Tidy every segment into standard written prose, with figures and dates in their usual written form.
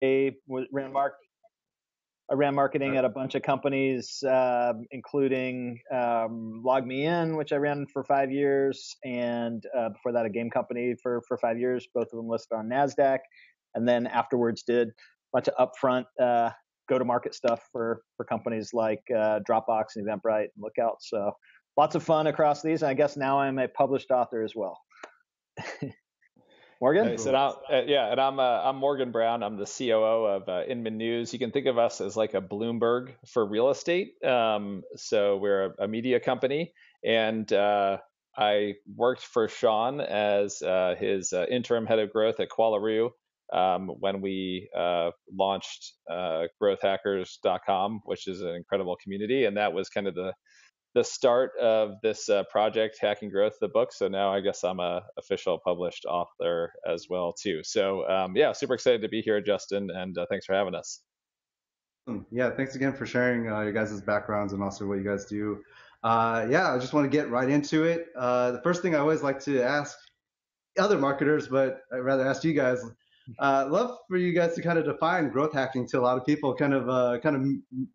I ran marketing at a bunch of companies, including LogMeIn, which I ran for 5 years, and before that, a game company for 5 years. Both of them listed on NASDAQ, and then afterwards did a bunch of upfront go-to-market stuff for companies like Dropbox and Eventbrite and Lookout. So lots of fun across these. And I guess now I'm a published author as well. Morgan? Nice. And I'm Morgan Brown. I'm the COO of Inman News. You can think of us as like a Bloomberg for real estate. So we're a media company, and I worked for Sean as his interim head of growth at Qualaroo when we launched Growthhackers.com, which is an incredible community, and that was kind of the start of this project, Hacking Growth, the book. So now I guess I'm a official published author as well too. So super excited to be here, Justin, and thanks for having us. Yeah, thanks again for sharing your guys' backgrounds and also what you guys do. I just want to get right into it. The first thing I always like to ask other marketers, but I'd rather ask you guys. Love for you guys to kind of define growth hacking to a lot of people, kind of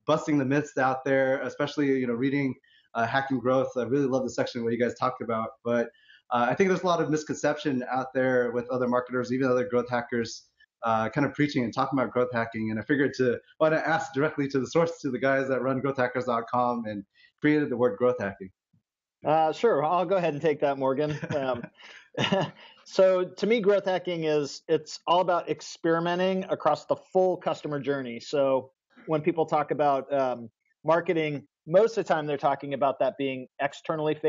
busting the myths out there, especially reading Hacking Growth. I really love the section where you guys talked about, but I think there's a lot of misconception out there with other marketers, even other growth hackers, kind of preaching and talking about growth hacking. And I figured why not ask directly to the source, to the guys that run growthhackers.com and created the word growth hacking. Sure, I'll go ahead and take that, Morgan. So to me, growth hacking it's all about experimenting across the full customer journey. So when people talk about marketing, most of the time they're talking about that being externally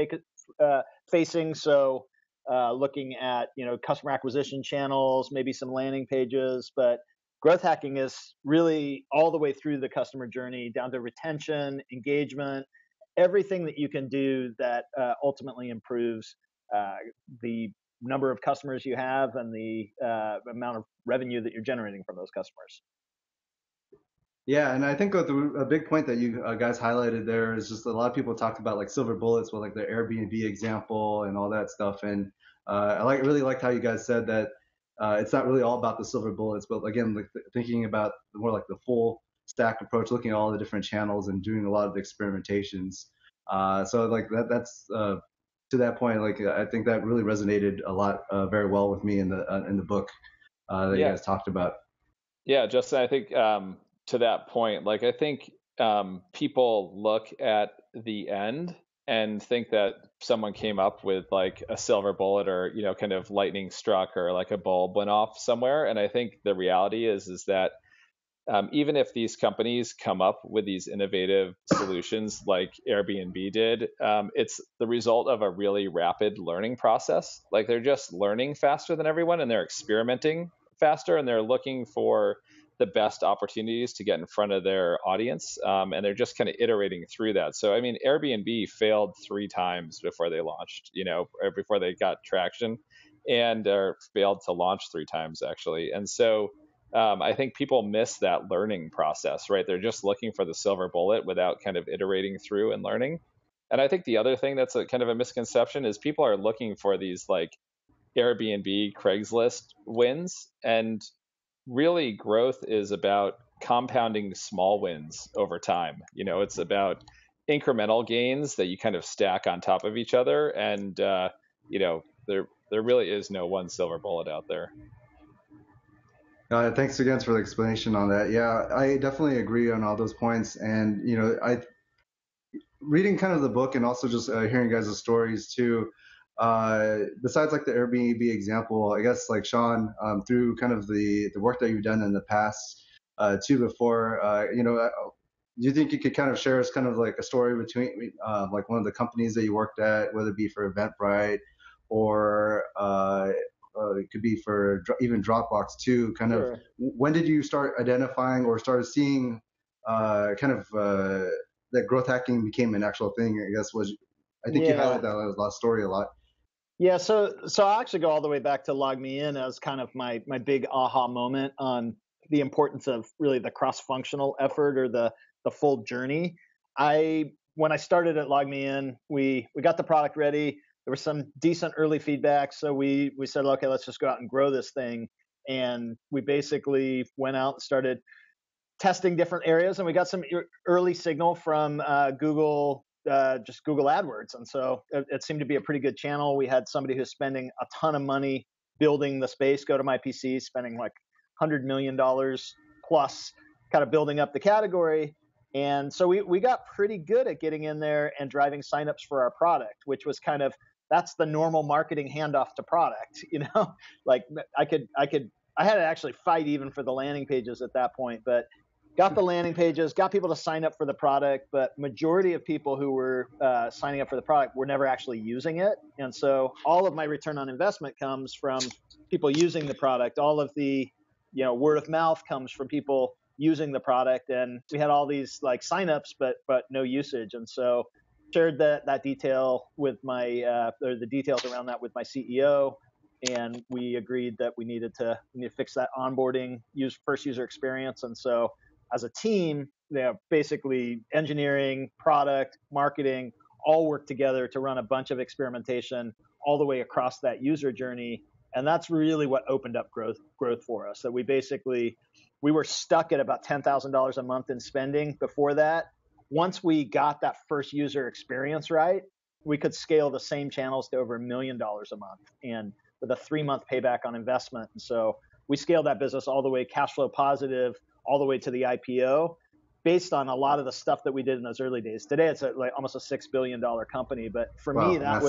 facing. So looking at customer acquisition channels, maybe some landing pages, but growth hacking is really all the way through the customer journey, down to retention, engagement, everything that you can do that ultimately improves the number of customers you have and the amount of revenue that you're generating from those customers. Yeah, and I think a big point that you guys highlighted there is just a lot of people talked about like silver bullets with like the Airbnb example and all that stuff. And I really liked how you guys said that it's not really all about the silver bullets, but again, like thinking about more like the full stack approach, looking at all the different channels and doing a lot of experimentations. So like that's to that point, like I think that really resonated a lot, very well with me in the book that you guys talked about. Yeah, Justin, I think to that point, like I think people look at the end and think that someone came up with like a silver bullet or kind of lightning struck or like a bulb went off somewhere. And I think the reality is that even if these companies come up with these innovative solutions like Airbnb did, it's the result of a really rapid learning process. Like they're just learning faster than everyone, and they're experimenting faster, and they're looking for the best opportunities to get in front of their audience, and they're just kind of iterating through that. So I mean, Airbnb failed 3 times before they launched, or before they got traction, and failed to launch 3 times actually. And so I think people miss that learning process, right? They're just looking for the silver bullet without kind of iterating through and learning. And I think the other thing that's a kind of a misconception is people are looking for these like Airbnb, Craigslist wins, and really growth is about compounding small wins over time. It's about incremental gains that you kind of stack on top of each other, and there really is no one silver bullet out there. Thanks again for the explanation on that. Yeah, I definitely agree on all those points. And, I reading kind of the book and also just hearing guys' stories too, besides like the Airbnb example, I guess like Sean, through kind of the work that you've done in the past too before, do you think you could kind of share us kind of like a story between like one of the companies that you worked at, whether it be for Eventbrite or it could be for even Dropbox too, kind Sure. of when did you start identifying or started seeing that growth hacking became an actual thing? I guess I think you highlighted that story a lot. Yeah, so I'll actually go all the way back to LogMeIn as kind of my big aha moment on the importance of really the cross-functional effort or the full journey. When I started at LogMeIn, we got the product ready. There was some decent early feedback, so we said, okay, let's just go out and grow this thing. And we basically went out and started testing different areas, and we got some early signal from Google, just Google AdWords. And so it seemed to be a pretty good channel. We had somebody who's spending a ton of money building the space, Go to My PC, spending like $100 million plus, kind of building up the category. And so we got pretty good at getting in there and driving signups for our product, which was kind of, that's the normal marketing handoff to product, like I had to actually fight even for the landing pages at that point, but got the landing pages, got people to sign up for the product, but majority of people who were signing up for the product were never actually using it. And so all of my return on investment comes from people using the product. All of the, word of mouth comes from people using the product. And we had all these like signups, but no usage. And so shared that detail with or the details around that with my CEO. And we agreed that we needed to fix that onboarding, first user experience. And so as a team, basically engineering, product, marketing, all work together to run a bunch of experimentation all the way across that user journey. And that's really what opened up growth for us. That we were stuck at about $10,000 a month in spending before that. Once we got that first user experience right, we could scale the same channels to over $1 million a month, and with a 3-month payback on investment. And so we scaled that business all the way cash flow positive, all the way to the IPO, based on a lot of the stuff that we did in those early days. Today, it's like almost a $6 billion company. But for me, that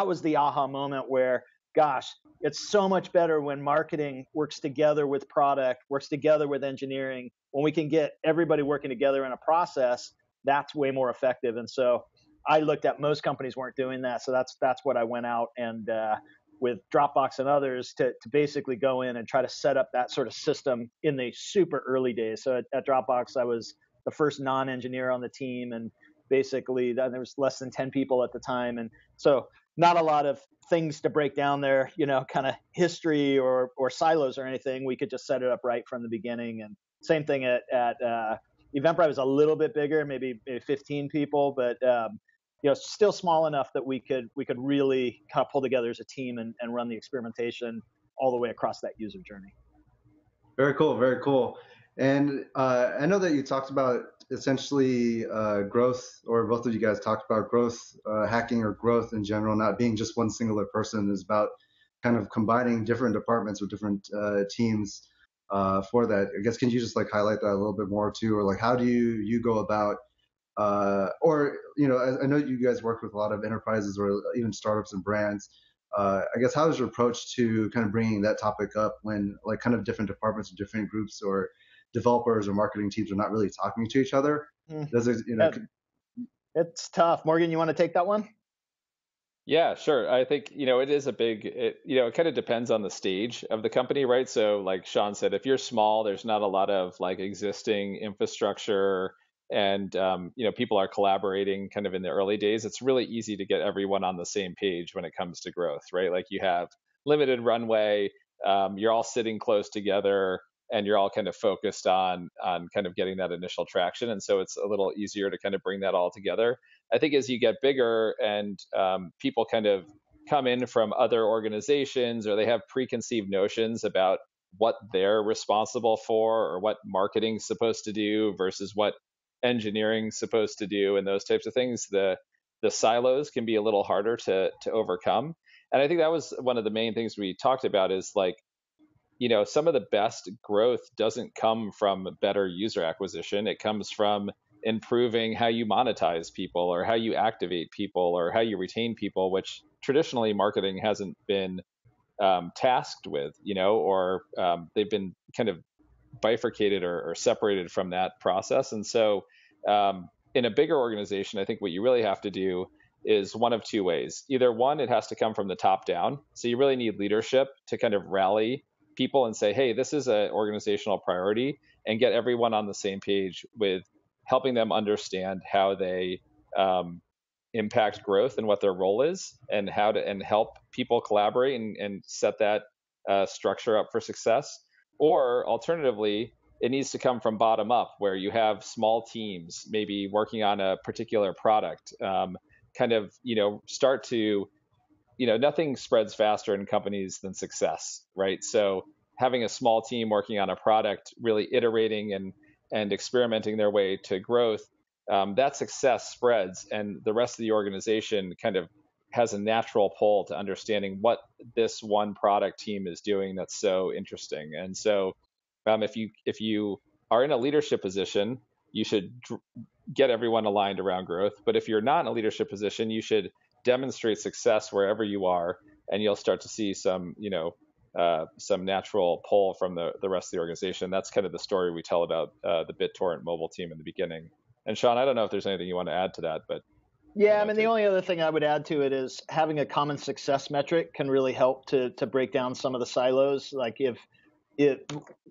was the aha moment where, gosh, it's so much better when marketing works together with product, works together with engineering. When we can get everybody working together in a process, that's way more effective. And so I looked at most companies weren't doing that. So that's what I went out and with Dropbox and others to basically go in and try to set up that sort of system in the super early days. So at Dropbox, I was the first non-engineer on the team, and basically there was less than 10 people at the time. And so not a lot of things to break down there, kind of history or silos or anything. We could just set it up right from the beginning. And same thing at Eventbrite was a little bit bigger, maybe 15 people, but still small enough that we could really kind of pull together as a team and run the experimentation all the way across that user journey. Very cool, very cool. And I know that you talked about essentially growth, or both of you guys talked about growth hacking, or growth in general, not being just one singular person. Is about kind of combining different departments or different teams for that. I guess, can you just like highlight that a little bit more too, or like how do you go about or I know you guys work with a lot of enterprises or even startups and brands. I guess, how is your approach to kind of bringing that topic up when like kind of different departments or different groups or developers or marketing teams are not really talking to each other? Does it, It's tough. Morgan, you want to take that one? Yeah, sure. I think, it is it kind of depends on the stage of the company, right? So like Sean said, if you're small, there's not a lot of like existing infrastructure, and people are collaborating kind of in the early days. It's really easy to get everyone on the same page when it comes to growth, right? Like you have limited runway, you're all sitting close together, and you're all kind of focused on kind of getting that initial traction. And so it's a little easier to kind of bring that all together. I think as you get bigger and people kind of come in from other organizations, or they have preconceived notions about what they're responsible for, or what marketing's supposed to do versus what engineering's supposed to do, and those types of things, the silos can be a little harder to overcome. And I think that was one of the main things we talked about, is like, some of the best growth doesn't come from better user acquisition. It comes from improving how you monetize people, or how you activate people, or how you retain people, which traditionally marketing hasn't been tasked with, or they've been kind of bifurcated or separated from that process. And so in a bigger organization, I think what you really have to do is one of two ways. Either one, it has to come from the top down. So you really need leadership to kind of rally people and say, hey, this is an organizational priority, and get everyone on the same page with helping them understand how they impact growth and what their role is, and how to help people collaborate and set that structure up for success. Or alternatively, it needs to come from bottom up, where you have small teams maybe working on a particular product, start to, nothing spreads faster in companies than success, right? So having a small team working on a product, really iterating and experimenting their way to growth, that success spreads, and the rest of the organization kind of has a natural pull to understanding what this one product team is doing that's so interesting. And so if you are in a leadership position, you should get everyone aligned around growth. But if you're not in a leadership position, you should demonstrate success wherever you are, and you'll start to see some natural pull from the rest of the organization. That's kind of the story we tell about the BitTorrent mobile team in the beginning. And Sean, I don't know if there's anything you want to add to that, but yeah, I mean, the only other thing I would add to it is having a common success metric can really help to break down some of the silos. Like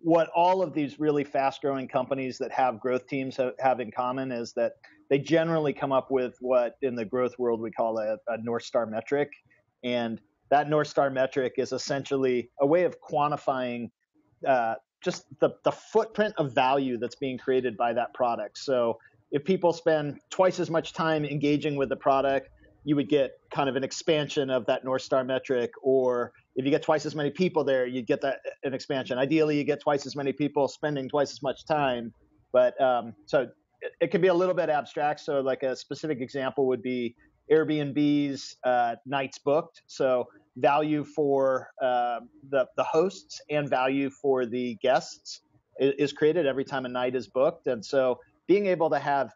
what all of these really fast-growing companies that have growth teams have in common is that they generally come up with what in the growth world we call a North Star metric. And that North Star metric is essentially a way of quantifying just the footprint of value that's being created by that product. So if people spend twice as much time engaging with the product, you would get kind of an expansion of that North Star metric. Or if you get twice as many people there, you'd get an expansion. Ideally, you get twice as many people spending twice as much time. But so it can be a little bit abstract. So like a specific example would be Airbnb's nights booked. So value for the hosts and value for the guests is created every time a night is booked. And so being able to have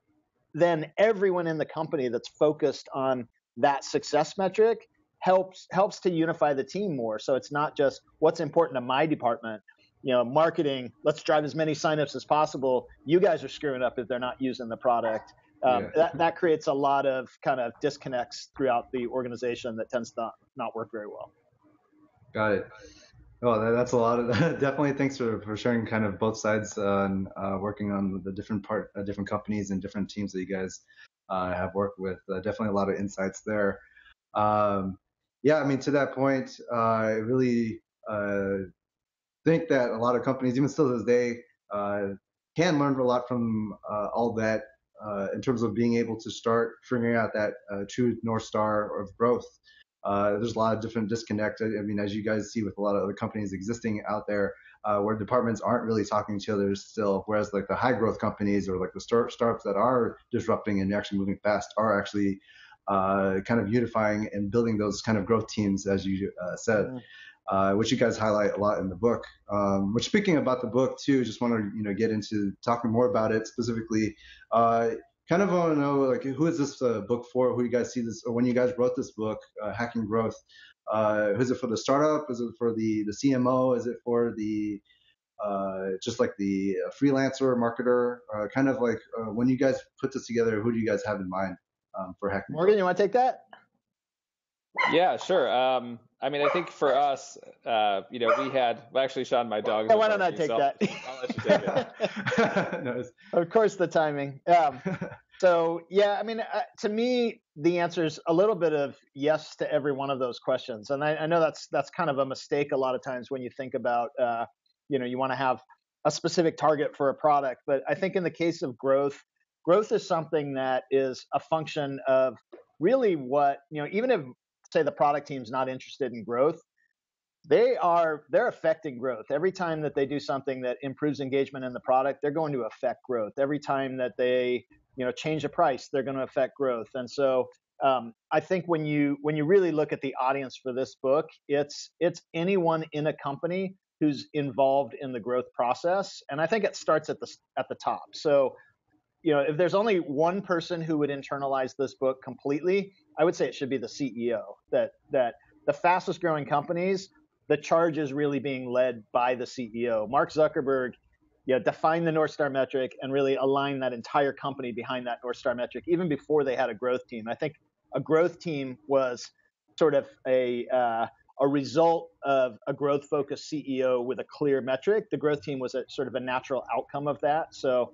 then everyone in the company that's focused on that success metric helps to unify the team more. So it's not just what's important to my department. Marketing, let's drive as many signups as possible. You guys are screwing up if they're not using the product. That creates a lot of kind of disconnects throughout the organization that tends to not work very well. Got it. Oh, that's a lot of definitely. Thanks for sharing kind of both sides on working on the different companies and different teams that you guys have worked with. Definitely a lot of insights there. Yeah, I mean, to that point, I really think that a lot of companies, even still to this day, can learn a lot from all that in terms of being able to start figuring out that true North Star of growth. There's a lot of different disconnect. I mean, as you guys see with a lot of other companies existing out there, where departments aren't really talking to each other still, whereas like the high growth companies or like the startups that are disrupting and actually moving fast are actually kind of unifying and building those kind of growth teams, as you said, which you guys highlight a lot in the book. Which, speaking about the book too, just want to get into talking more about it specifically. Kind of want to know, like, who is this book for? Who you guys see this, or when you guys wrote this book, Hacking Growth? Is it for the startup? Is it for the CMO? Is it for the just like the freelancer marketer? Kind of like when you guys put this together, who do you guys have in mind for Hacking Morgan, Growth? you want to take that? Yeah, sure. I mean, I think for us, we had, well, actually, Sean, my dog. Why don't I take that? I'll let you take it. Nice. Of course, the timing. So, yeah, I mean, to me, the answer is a little bit of yes to every one of those questions. And I know that's kind of a mistake a lot of times when you think about, you want to have a specific target for a product. But I think in the case of growth is something that is a function of really what, even if, say, the product team's not interested in growth, they're affecting growth. Every time that they do something that improves engagement in the product, they're going to affect growth. Every time that they change the price, they're going to affect growth. And so I think when you really look at the audience for this book, it's anyone in a company who's involved in the growth process. And I think it starts at the top. So if there's only one person who would internalize this book completely, I would say it should be the CEO. That the fastest growing companies, the charge is really being led by the CEO. Mark Zuckerberg, defined the North Star metric and really aligned that entire company behind that North Star metric, even before they had a growth team. I think a growth team was sort of a result of a growth-focused CEO with a clear metric. The growth team was sort of a natural outcome of that. So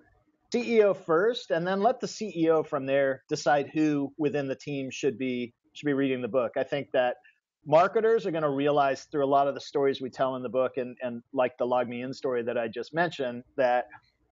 CEO first, and then let the CEO from there decide who within the team should be reading the book. I think that marketers are going to realize through a lot of the stories we tell in the book, and like the LogMeIn story that I just mentioned, that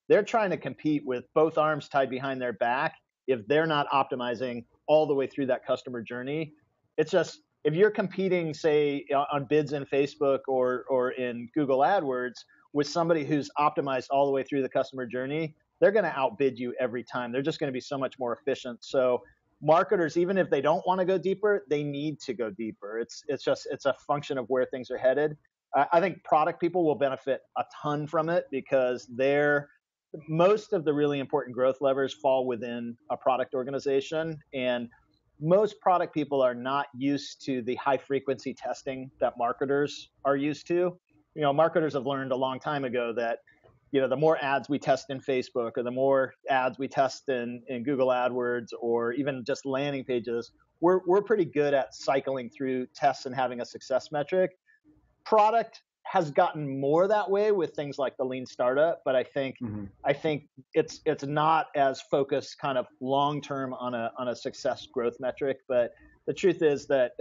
they're trying to compete with both arms tied behind their back if they're not optimizing all the way through that customer journey. It's just if you're competing, say, on bids in Facebook or in Google AdWords with somebody who's optimized all the way through the customer journey, they're going to outbid you every time. They're just going to be so much more efficient. So marketers, even if they don't want to go deeper, they need to go deeper. It's a function of where things are headed. I think product people will benefit a ton from it because most of the really important growth levers fall within a product organization, and most product people are not used to the high frequency testing that marketers are used to. Marketers have learned a long time ago that the more ads we test in Facebook or the more ads we test in Google AdWords or even just landing pages, we're pretty good at cycling through tests and having a success metric. Product has gotten more that way with things like the lean startup, but I think it's not as focused kind of long term on a success growth metric. But the truth is that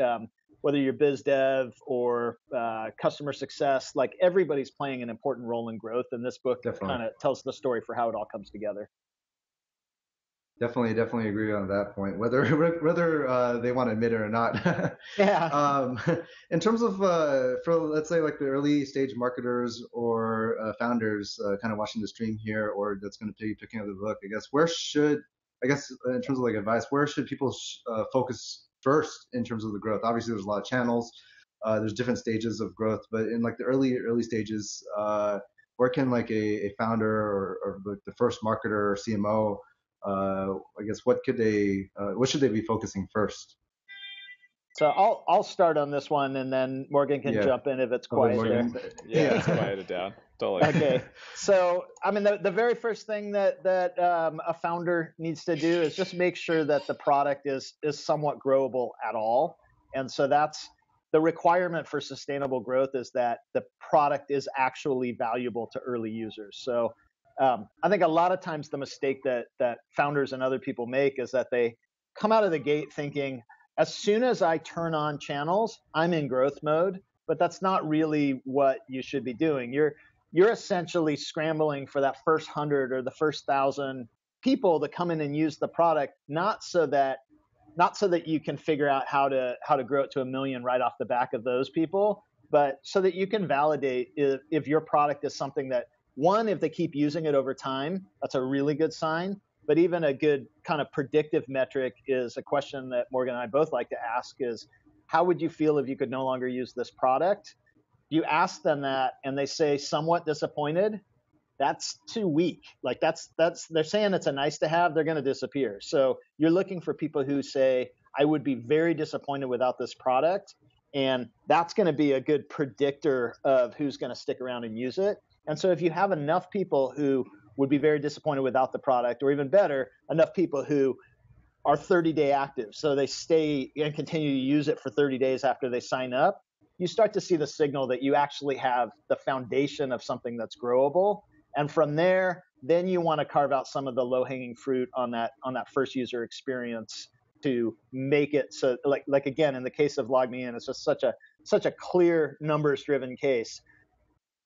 whether you're biz dev or customer success, like everybody's playing an important role in growth, and this book kind of tells the story for how it all comes together. Definitely agree on that point, whether they want to admit it or not. Yeah. In terms of for let's say like the early stage marketers or founders kind of watching the stream here, or that's going to be picking up the book, I guess in terms of like advice, where should people focus first in terms of the growth? Obviously, there's a lot of channels, there's different stages of growth, but in like the early stages, where can like a founder or the first marketer or CMO, I guess what should they be focusing first? So I'll start on this one, and then Morgan can jump in if it's quiet there. Yeah, it's quieted down. Totally. Okay. So I mean, the very first thing that a founder needs to do is just make sure that the product is somewhat growable at all. And so that's the requirement for sustainable growth, is that the product is actually valuable to early users. So I think a lot of times the mistake that founders and other people make is that they come out of the gate thinking, as soon as I turn on channels, I'm in growth mode. But that's not really what you should be doing. You're essentially scrambling for that first 100 or the first 1,000 people to come in and use the product, not so that you can figure out how to grow it to 1 million right off the back of those people, but so that you can validate if your product is something that, one, if they keep using it over time, that's a really good sign. But even a good kind of predictive metric is a question that Morgan and I both like to ask is, how would you feel if you could no longer use this product? You ask them that and they say somewhat disappointed, that's too weak. Like that's they're saying it's a nice to have, they're going to disappear. So you're looking for people who say, I would be very disappointed without this product. And that's going to be a good predictor of who's going to stick around and use it. And so if you have enough people who would be very disappointed without the product, or even better, enough people who are 30-day active, so they stay and continue to use it for 30 days after they sign up, you start to see the signal that you actually have the foundation of something that's growable. And from there, then you want to carve out some of the low-hanging fruit on that first user experience to make it so, like again, in the case of LogMeIn, it's just such a clear numbers-driven case.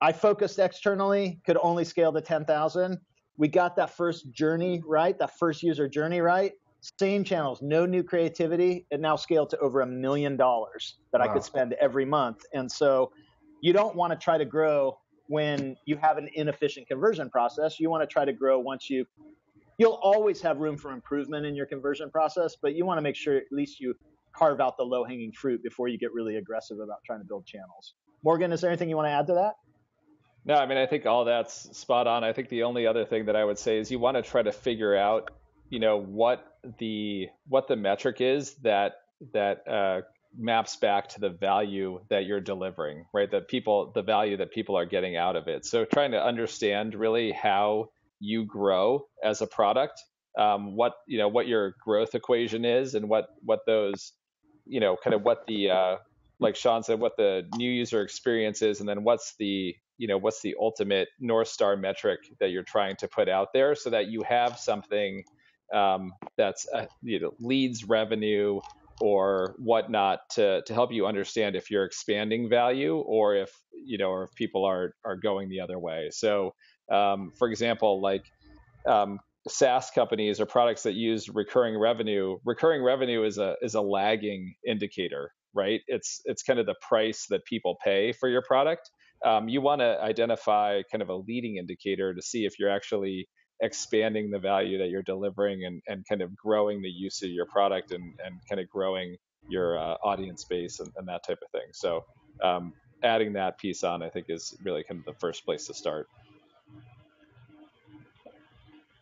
I focused externally, could only scale to 10,000. We got that first journey right, that first user journey right. Same channels, no new creativity. It now scaled to over $1 million that I could spend every month. And so you don't want to try to grow when you have an inefficient conversion process. You want to try to grow once you'll always have room for improvement in your conversion process, but you want to make sure at least you carve out the low-hanging fruit before you get really aggressive about trying to build channels. Morgan, is there anything you want to add to that? No, I mean, I think all that's spot on. I think the only other thing that I would say is you want to try to figure out, what the metric is that maps back to the value that you're delivering, right? The value that people are getting out of it. So trying to understand really how you grow as a product, what your growth equation is, and what those, kind of what the like Sean said, what the new user experience is, and then what's the ultimate North Star metric that you're trying to put out there, so that you have something that's leads revenue or whatnot to help you understand if you're expanding value or if people are going the other way. So for example, like SaaS companies or products that use recurring revenue is a lagging indicator, right? It's kind of the price that people pay for your product. You want to identify kind of a leading indicator to see if you're actually expanding the value that you're delivering and kind of growing the use of your product and kind of growing your audience base and that type of thing. So adding that piece on, I think, is really kind of the first place to start.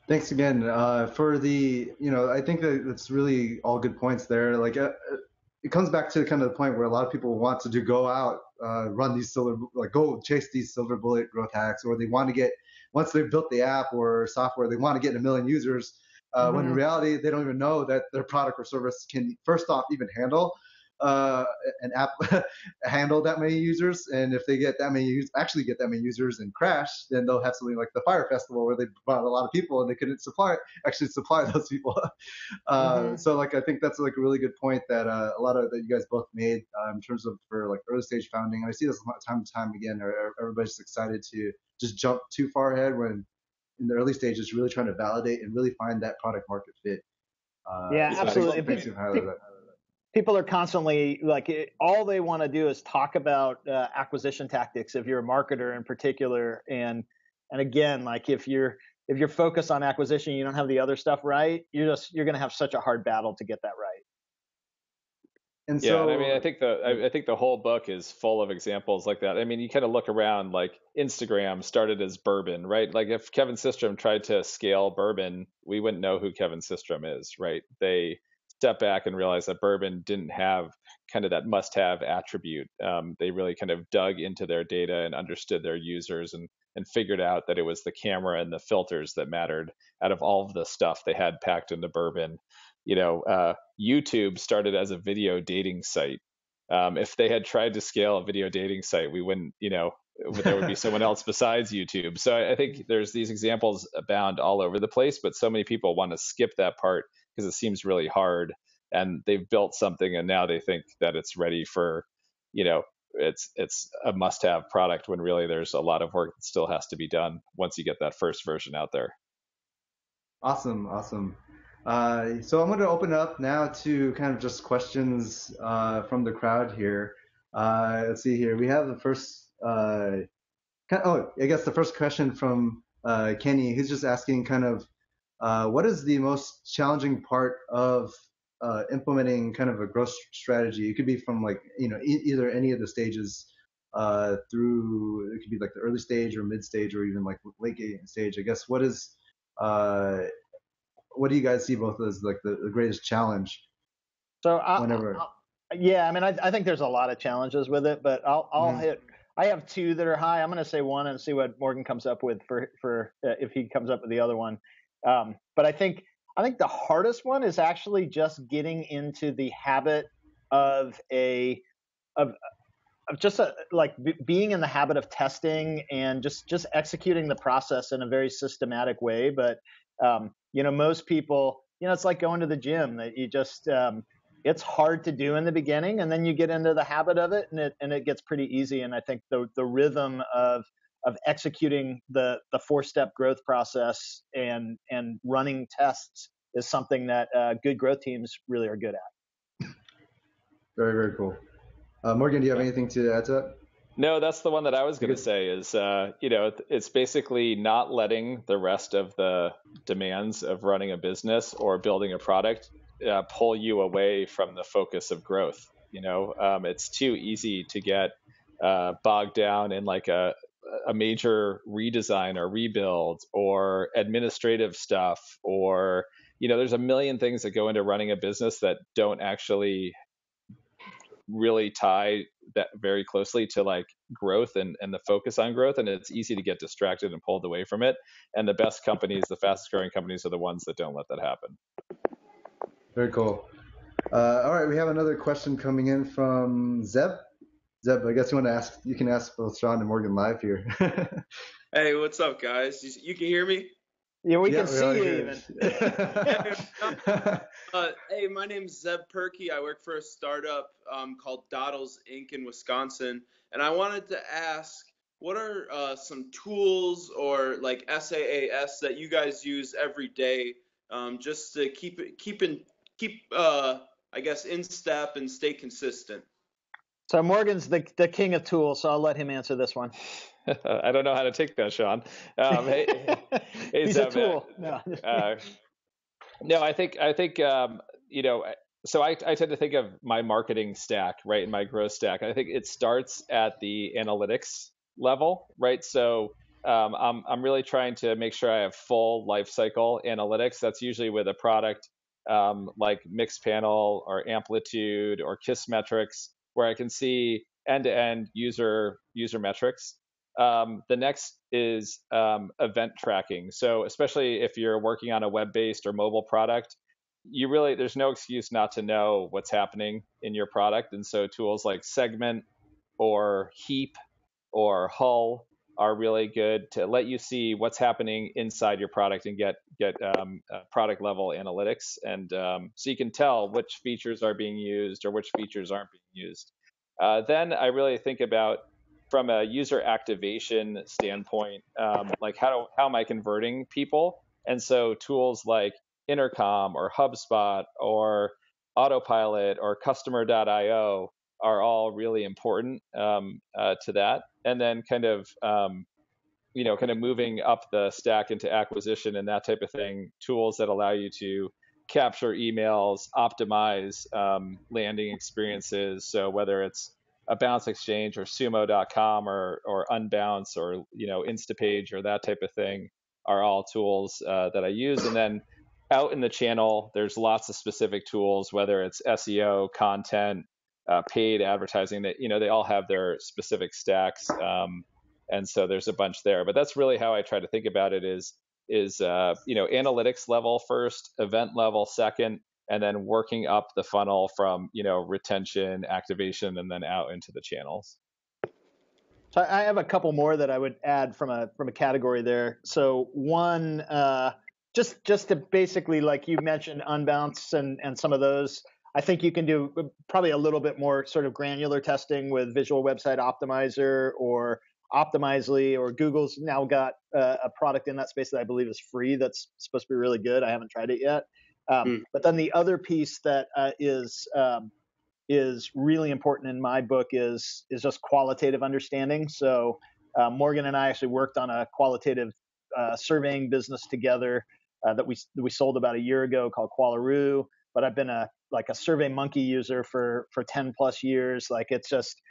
Thanks again for the, I think that it's really all good points there. Like it comes back to kind of the point where a lot of people want to go out, run these go chase these silver bullet growth hacks, or they want to get, once they've built the app or software, they want to get 1 million users. When in reality, they don't even know that their product or service can, first off, even handle an app handle that many users. And if they get that many actually get that many users and crash, then they'll have something like the Fire Festival where they brought a lot of people and they couldn't supply those people. So like I think that's like a really good point that a lot of that you guys both made in terms of for like early stage founding. And I see this time and time again. Everybody's excited to just jump too far ahead when in the early stages really trying to validate and really find that product market fit. Yeah, absolutely. People are constantly like, all they want to do is talk about acquisition tactics. If you're a marketer in particular, and again, like if you're focused on acquisition, you don't have the other stuff right. You're going to have such a hard battle to get that right. And yeah, so, and I mean, I think the whole book is full of examples like that. I mean, you kind of look around, like Instagram started as bourbon, right? Like if Kevin Systrom tried to scale bourbon, we wouldn't know who Kevin Systrom is, right? They step back and realize that bourbon didn't have kind of that must-have attribute. They really kind of dug into their data and understood their users and figured out that it was the camera and the filters that mattered out of all of the stuff they had packed into bourbon. YouTube started as a video dating site. If they had tried to scale a video dating site, we wouldn't, there would be someone else besides YouTube. So I think there's these examples abound all over the place, but so many people want to skip that part because it seems really hard, and they've built something and now they think that it's ready for, it's a must-have product when really there's a lot of work that still has to be done once you get that first version out there. Awesome. So I'm going to open up now to kind of just questions from the crowd here. Let's see here. We have the first, I guess the first question from Kenny, who's just asking kind of, what is the most challenging part of implementing kind of a growth strategy? It could be from like, either any of the stages through, it could be like the early stage or mid stage or even like late stage. I guess what do you guys see both as like the greatest challenge? So yeah, I mean, I think there's a lot of challenges with it, but I'll hit. I have two that are high. I'm going to say one and see what Morgan comes up with for if he comes up with the other one. But I think the hardest one is actually just getting into the habit of being in the habit of testing and just executing the process in a very systematic way. But most people, it's like going to the gym, that you just it's hard to do in the beginning, and then you get into the habit of it, and it gets pretty easy. And I think the rhythm of executing the 4-step growth process and running tests is something that good growth teams really are good at. Very, very cool. Morgan, do you have anything to add to that? No, that's the one that I was going to say is, it's basically not letting the rest of the demands of running a business or building a product pull you away from the focus of growth. It's too easy to get bogged down in like a major redesign or rebuild or administrative stuff, or, there's a million things that go into running a business that don't actually really tie that very closely to like growth and the focus on growth. And it's easy to get distracted and pulled away from it. And the best companies, the fastest growing companies, are the ones that don't let that happen. Very cool. All right, we have another question coming in from Zeb. Zeb, I guess you can ask both Sean and Morgan live here. Hey, what's up, guys? You can hear me? Yeah, we can see you even. Hey, my name's Zeb Perky. I work for a startup called Doddles Inc. in Wisconsin. And I wanted to ask, what are some tools or like SaaS that you guys use every day just to keep I guess, in step and stay consistent? So Morgan's the king of tools, so I'll let him answer this one. I don't know how to take that, Sean. Hey, He's a tool. No, I think so I tend to think of my marketing stack, right, and my growth stack. I think it starts at the analytics level, right? So I'm really trying to make sure I have full lifecycle analytics. That's usually with a product like Mixpanel or Amplitude or Kiss metrics, where I can see end-to-end user metrics. The next is event tracking. So especially if you're working on a web-based or mobile product, there's no excuse not to know what's happening in your product. And so tools like Segment or Heap or Hull are really good to let you see what's happening inside your product and get product level analytics, and so you can tell which features are being used or which features aren't being used. Then I really think about, from a user activation standpoint, like how am I converting people? And so tools like Intercom or HubSpot or Autopilot or Customer.io are all really important to that. And then kind of moving up the stack into acquisition and that type of thing, tools that allow you to capture emails, optimize landing experiences. So whether it's a Bounce Exchange or Sumo.com or Unbounce or Instapage or that type of thing are all tools that I use. And then out in the channel, there's lots of specific tools, whether it's SEO, content, paid advertising, that they all have their specific stacks, and so there's a bunch there. But that's really how I try to think about it: is analytics level first, event level second, and then working up the funnel from retention, activation, and then out into the channels. So I have a couple more that I would add from a category there. So one, just to basically, like you mentioned, Unbounce and some of those, I think you can do probably a little bit more sort of granular testing with Visual Website Optimizer or Optimizely, or Google's now got a product in that space that I believe is free that's supposed to be really good. I haven't tried it yet. But then the other piece that is really important in my book is just qualitative understanding. So Morgan and I actually worked on a qualitative surveying business together that we sold about a year ago called Qualaroo. But I've been a SurveyMonkey user for 10 plus years. Like, it's just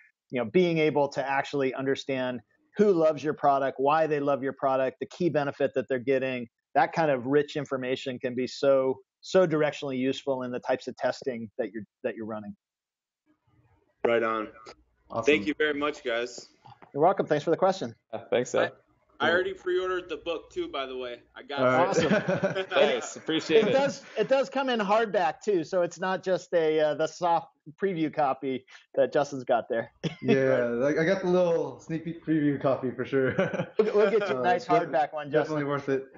being able to actually understand who loves your product, why they love your product, the key benefit that they're getting. That kind of rich information can be so directionally useful in the types of testing that you're running. Right on. Awesome. Thank you very much, guys. You're welcome. Thanks for the question. Thanks, Seth. I already pre-ordered the book too, by the way. I got it. Awesome. Nice. Appreciate it. It does come in hardback too, so it's not just the soft preview copy that Justin's got there. Yeah, I got the little sneak peek preview copy for sure. We'll get you a nice hardback one, Justin. Definitely worth it.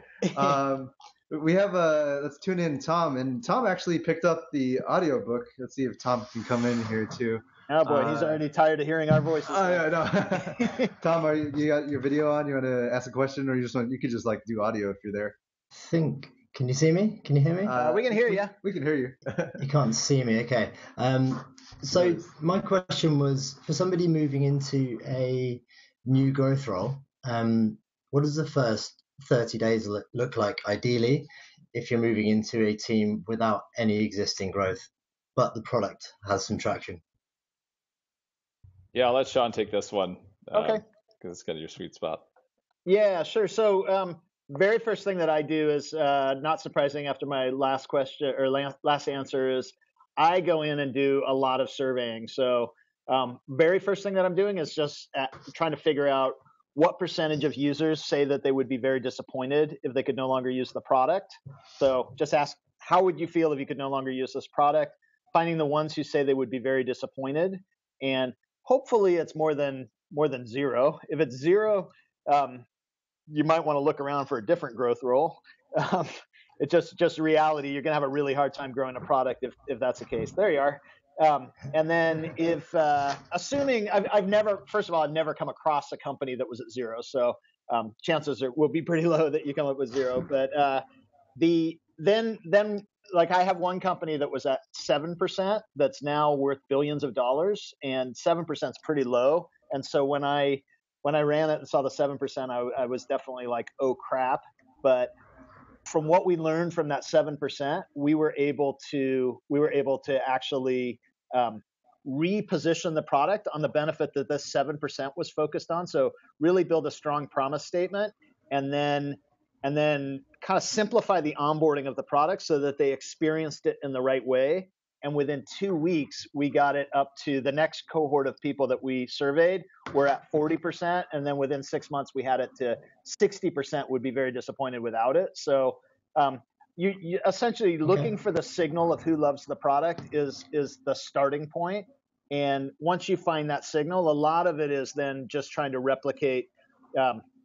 We have let's tune in Tom, and Tom actually picked up the audiobook. Let's see if Tom can come in here too. Oh boy, he's already tired of hearing our voices. Oh yeah, no. Tom, you got your video on? You want to ask a question, or you could just like do audio if you're there? Can you see me? Can you hear me? We can hear you. We can hear you. You can't see me, okay. So my question was, for somebody moving into a new growth role, what does the first 30 days look like ideally if you're moving into a team without any existing growth, but the product has some traction? Yeah, I'll let Sean take this one. Okay. Because it's kind of your sweet spot. Yeah, sure. So very first thing that I do is, not surprising after my last question or last answer, is I go in and do a lot of surveying. So very first thing that I'm doing is just trying to figure out what percentage of users say that they would be very disappointed if they could no longer use the product. So just ask, how would you feel if you could no longer use this product? Finding the ones who say they would be very disappointed, and hopefully it's more than zero. If it's zero, you might want to look around for a different growth role. It's just reality. You're going to have a really hard time growing a product if that's the case. There you are. And then if assuming I've never come across a company that was at zero, so chances will be pretty low that you come up with zero. But then like I have one company that was at 7% that's now worth billions of dollars, and 7% is pretty low. And so when I ran it and saw the 7%, I was definitely like, oh crap. But from what we learned from that 7%, we were able to actually reposition the product on the benefit that this 7% was focused on. So really build a strong promise statement, and then kind of simplify the onboarding of the product so that they experienced it in the right way. And within 2 weeks, we got it up to the next cohort of people that we surveyed were at 40%. And then within 6 months, we had it to 60% would be very disappointed without it. So you essentially looking for the signal of who loves the product is the starting point. And once you find that signal, a lot of it is then just trying to replicate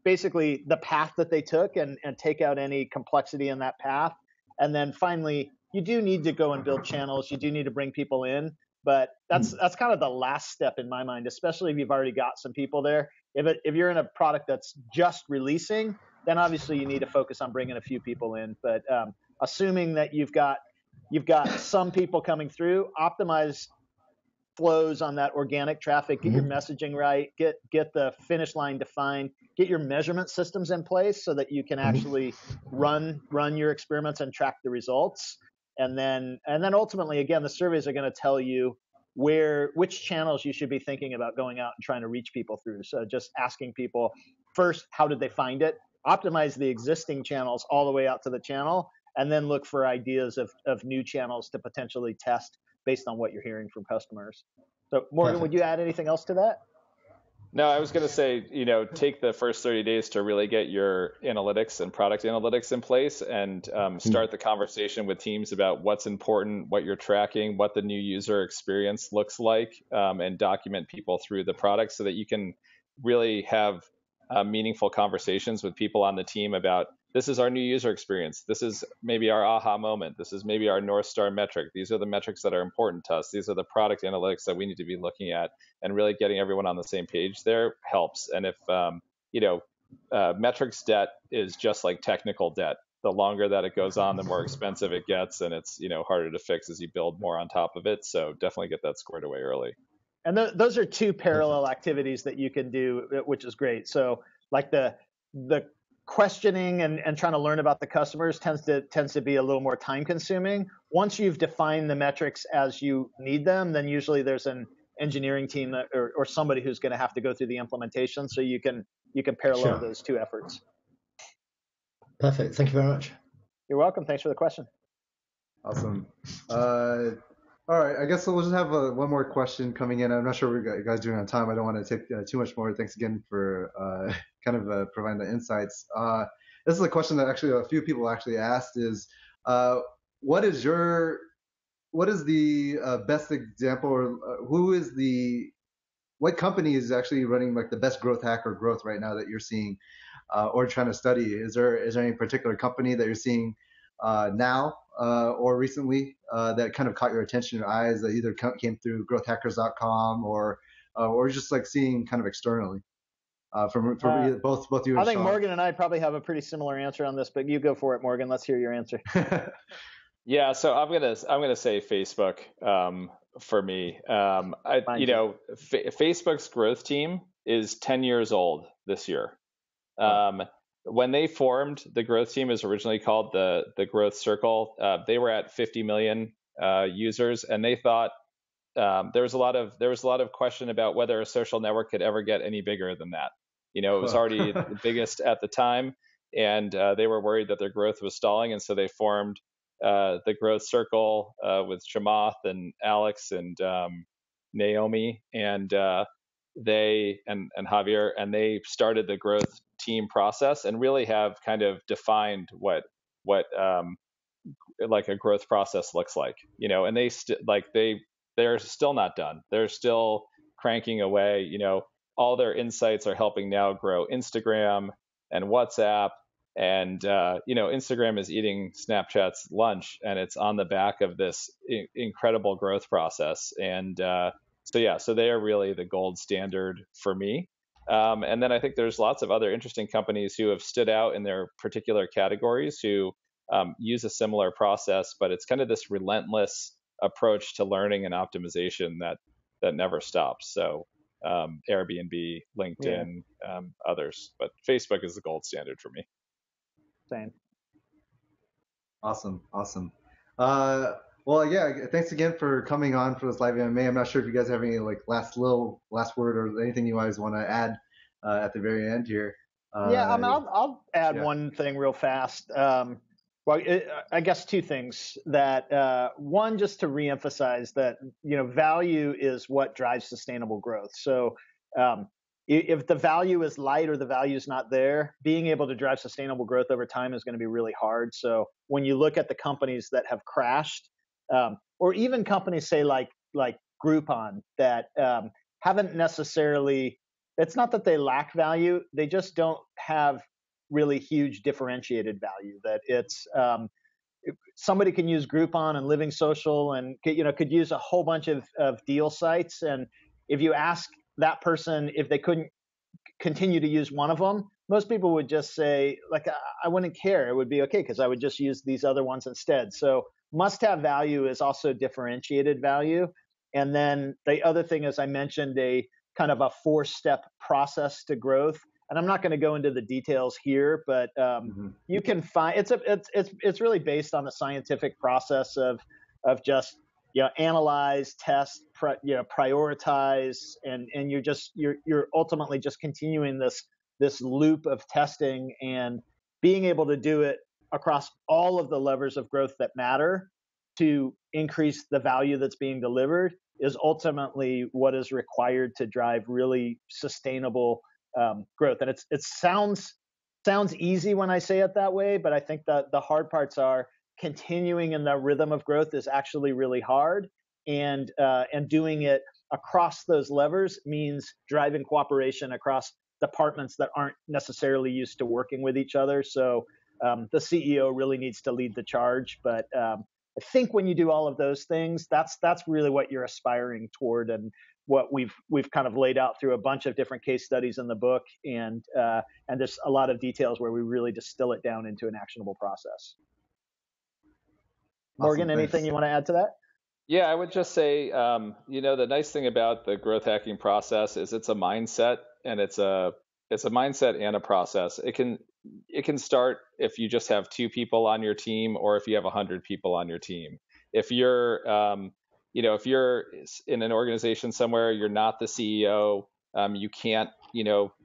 basically the path that they took and take out any complexity in that path. And then finally, you do need to go and build channels. You do need to bring people in, but that's kind of the last step in my mind, especially if you've already got some people there. If you're in a product that's just releasing, then obviously you need to focus on bringing a few people in. But assuming that you've got some people coming through, optimize flows on that organic traffic, get your messaging right, get the finish line defined, get your measurement systems in place so that you can actually run your experiments and track the results. And then ultimately, again, the surveys are going to tell you which channels you should be thinking about going out and trying to reach people through. So just asking people first, how did they find it? Optimize the existing channels all the way out to the channel, and then look for ideas of new channels to potentially test based on what you're hearing from customers. So Morgan, Perfect. Would you add anything else to that? No, I was going to say, take the first 30 days to really get your analytics and product analytics in place, and start the conversation with teams about what's important, what you're tracking, what the new user experience looks like, and document people through the product so that you can really have meaningful conversations with people on the team about, this is our new user experience. This is maybe our aha moment. This is maybe our North Star metric. These are the metrics that are important to us. These are the product analytics that we need to be looking at, and really getting everyone on the same page there helps. And if, metrics debt is just like technical debt. The longer that it goes on, the more expensive it gets, and it's, harder to fix as you build more on top of it. So definitely get that squared away early. And those are two parallel activities that you can do, which is great. So like the questioning and trying to learn about the customers tends to be a little more time consuming. Once you've defined the metrics as you need them, then usually there's an engineering team or somebody who's going to have to go through the implementation, so you can parallel those two efforts. Perfect. Thank you very much. You're welcome. Thanks for the question. Awesome. All right, I guess we'll just have one more question coming in. I'm not sure what you guys are doing on time. I don't want to take too much more. Thanks again for providing the insights. This is a question that actually a few people actually asked is, what is the best example, or what company is actually running like the best growth hacker growth right now that you're seeing or trying to study? Is there any particular company that you're seeing now or recently that kind of caught your attention, your eyes, that either came through growthhackers.com or just like seeing kind of externally from both you and I think Sean? Morgan and I probably have a pretty similar answer on this, but you go for it, Morgan. Let's hear your answer. Yeah, so I'm gonna say Facebook for me. Facebook's growth team is 10 years old this year. When they formed, the growth team is originally called the Growth Circle. They were at 50 million users, and they thought there was a lot of question about whether a social network could ever get any bigger than that. It was already the biggest at the time, and they were worried that their growth was stalling, and so they formed the Growth Circle with Chamath and Alex and Naomi and Javier, and they started the growth team process and really have kind of defined what like a growth process looks like, and they're still not done. They're still cranking away. All their insights are helping now grow Instagram and WhatsApp. And, Instagram is eating Snapchat's lunch, and it's on the back of this incredible growth process. And so they are really the gold standard for me. And then I think there's lots of other interesting companies who have stood out in their particular categories who use a similar process, but it's kind of this relentless approach to learning and optimization that never stops. So Airbnb, LinkedIn, others, but Facebook is the gold standard for me. Same. Awesome. Well, yeah, thanks again for coming on for this live AMA. I'm not sure if you guys have any like last word or anything you guys want to add at the very end here. I'll add one thing real fast. I guess two things. That one, just to reemphasize that value is what drives sustainable growth. So if the value is light or the value is not there, being able to drive sustainable growth over time is going to be really hard. So when you look at the companies that have crashed, or even companies say like Groupon that haven't necessarily, it's not that they lack value, they just don't have really huge differentiated value. That it's somebody can use Groupon and Living Social and could use a whole bunch of deal sites, and if you ask that person if they couldn't continue to use one of them, most people would just say, like, I wouldn't care. It would be okay because I would just use these other ones instead. So must-have value is also differentiated value. And then the other thing is I mentioned a kind of a 4-step process to growth. And I'm not going to go into the details here, but you can find it's really based on the scientific process of just analyze, test, prioritize, and you're ultimately just continuing this loop of testing and being able to do it across all of the levers of growth that matter to increase the value that's being delivered is ultimately what is required to drive really sustainable growth. And it sounds easy when I say it that way, but I think that the hard parts are continuing in the rhythm of growth is actually really hard, and doing it across those levers means driving cooperation across departments that aren't necessarily used to working with each other. So the CEO really needs to lead the charge. But I think when you do all of those things, that's really what you're aspiring toward, and what we've kind of laid out through a bunch of different case studies in the book, and there's a lot of details where we really distill it down into an actionable process. Morgan, Awesome, anything you want to add to that? Yeah, I would just say, the nice thing about the growth hacking process is it's a mindset, and it's a mindset and a process. It can start if you just have 2 people on your team, or if you have 100 people on your team. If you're, if you're in an organization somewhere, you're not the CEO, you can't,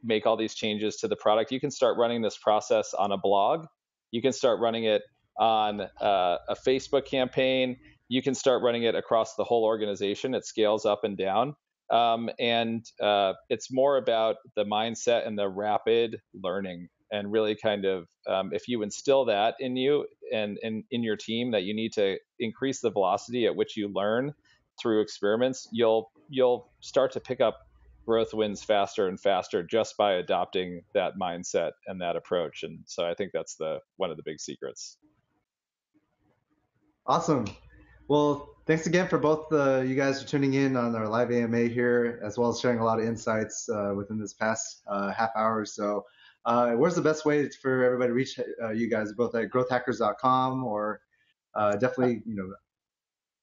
make all these changes to the product. You can start running this process on a blog. You can start running it on a Facebook campaign. You can start running it across the whole organization. It scales up and down. It's more about the mindset and the rapid learning, and really kind of, if you instill that in you and in your team, that you need to increase the velocity at which you learn through experiments, you'll start to pick up growth wins faster and faster just by adopting that mindset and that approach. And so I think that's one of the big secrets. Awesome. Well, thanks again for both you guys for tuning in on our live AMA here, as well as sharing a lot of insights within this past half hour or so. Where's the best way for everybody to reach you guys, both at growthhackers.com or definitely,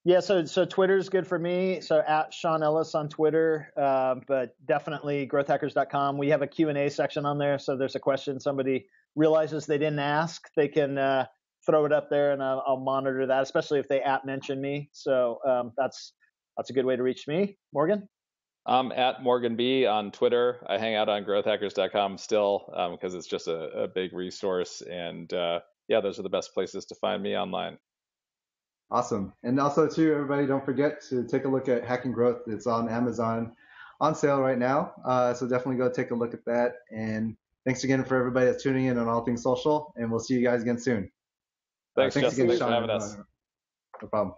Yeah, so Twitter is good for me. So at Sean Ellis on Twitter, but definitely growthhackers.com. We have a Q&A section on there. So there's a question somebody realizes they didn't ask, they can throw it up there, and I'll monitor that, especially if they mention me. So that's a good way to reach me. Morgan? I'm at Morgan B on Twitter. I hang out on growthhackers.com still because it's just a big resource. And those are the best places to find me online. Awesome. And also, too, everybody, don't forget to take a look at Hacking Growth. It's on Amazon on sale right now. So definitely go take a look at that. And thanks again for everybody that's tuning in on All Things Social. And we'll see you guys again soon. Thanks Justin. Again, Thanks Sean, for having us. No problem.